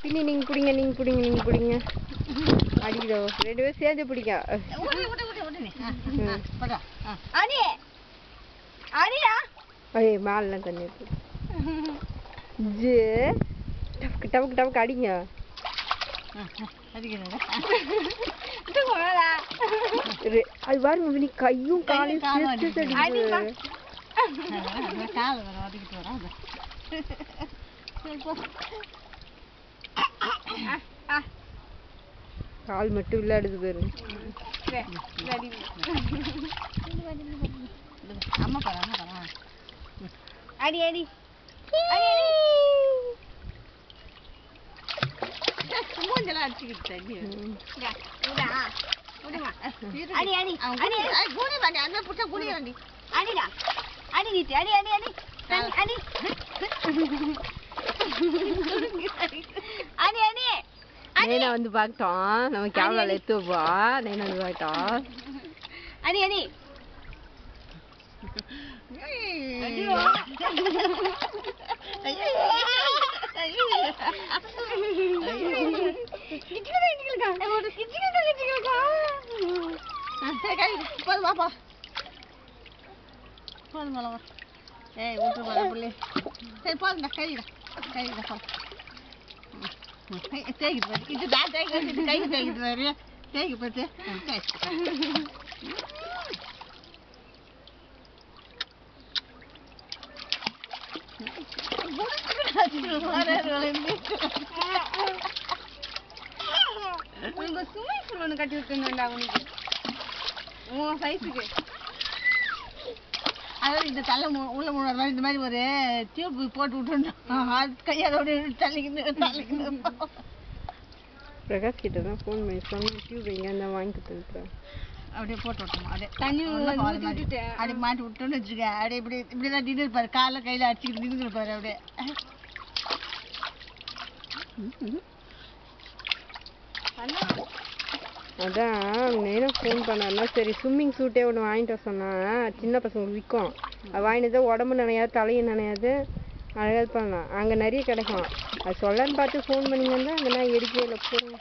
பின்னி நீங்க பிடிங்க அடிக்கிறோ 2 பேரும் சேர்ந்து பிடிங்க. அடே மேலாம் தண்ணி இருக்கு. டபக்கு அடிங்க. அது பாருங்க நீ கையும் காலையும் சேர்த்து அடிங்க. கால் மட்டும் விளையாடுது பாரு. அடி அடி மூஞ்செல்லாம் அடிச்சுக்கிட்டு அடி அடி குடி வாண்டி அந்த புடிச்சா குடி வாண்டி அடிடா அடி நீட்டி அடி அடி அடி அடி அடி அடி நைனா வந்து பார்க்கட்டும். நம்ம கேமரால எடுத்து வைப்பா. நைனா வந்து பார்க்கட்டும். அடி அடி ஸ்விம்மிங் பூல் ஒன்று கட்டி விட்டுருந்தா உனக்கு உன் சைஸுக்கு. அதாவது இந்த தலை உள்ள மூணு இந்த மாதிரி ஒரு டியூப் போட்டு விட்டுருந்தோம். அது கையாலோட தள்ளிக்கின்னு பிரகாஷ் கிட்ட தான் ஃபோன் பண்ணி சொன்ன டியூப் எங்கே இருந்தால் வாங்கி கொடுத்துருப்பேன். அப்படியே போட்டு விட்டோம். அப்படியே தண்ணி அப்படியே மாட்டி விட்டோன்னு வச்சுக்க. அப்படியே இப்படிதான் நின்று இருப்பாரு. காலை கையில் அடிச்சுக்கிட்டு நின்று இருப்பாரு. அப்படியே அதான் நேரம் ஃபோன் பண்ணாருன்னா சரி ஸ்விம்மிங் சூட்டே ஒன்று வாங்கிட்டு வர சொன்னேன். சின்ன பசங்களுக்கு விற்கும். அது வாங்கிட்டு உடம்பு நனையாது தலையும் நனையாது அழகாக பண்ணலாம். அங்கே நிறைய கிடைக்கும். அது சொல்லன்னு பார்த்து ஃபோன் பண்ணிங்கன்னா அங்கே நான் எடுக்கவே இல்லை போகிறேன்.